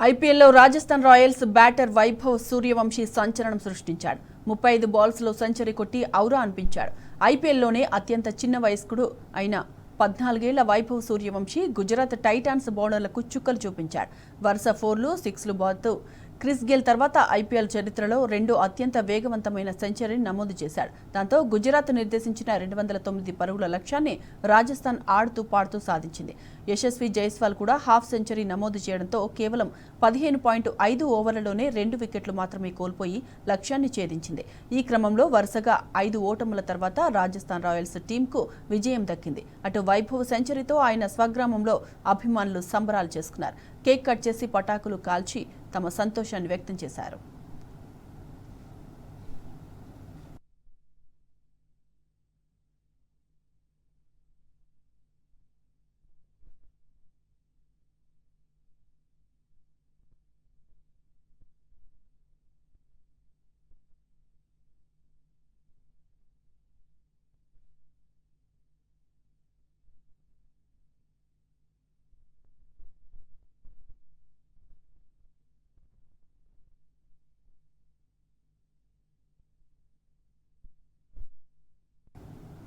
ఐపీఎల్లో Rajasthan Royals batter Vaibhav Suryavanshi సంచలనం సృష్టించాడు. 35 బాల్స్లో సెంచరీ కొట్టి ఔరా అనిపించాడు. ఐపీఎల్లోనే అత్యంత చిన్న వయస్కుడు అయిన 14 ఏళ్ల వైభవ్ సూర్యవంశీ గుజరాత్ టైటాన్స్ బౌలర్లకు చుక్కలు చూపించాడు. వరుస 4లు, 6లు బాదుతూ క్రిస్ గేల్ తర్వాత ఐపీఎల్ చరిత్రలో రెండో అత్యంత వేగవంతమైన సెంచరీని నమోదు చేశాడు. దాంతో గుజరాత్ నిర్దేశించిన 209 పరుగుల లక్ష్యాన్ని రాజస్థాన్ ఆడుతూ పాడుతూ సాధించింది. యశస్వి జైస్వాల్ కూడా హాఫ్ సెంచరీ నమోదు చేయడంతో కేవలం 15.5 ఓవర్లలోనే 2 వికెట్లు మాత్రమే కోల్పోయి లక్ష్యాన్ని ఛేదించింది. ఈ క్రమంలో వరుసగా 5 ఓటముల తర్వాత రాజస్థాన్ రాయల్స్ టీంకు విజయం దక్కింది. అటు వైభవ్ సెంచరీతో ఆయన స్వగ్రామంలో అభిమానులు సంబరాలు చేసుకున్నారు. కేక్ కట్ చేసి పటాకులు కాల్చి తమ సంతోషాన్ని వ్యక్తం చేశారు.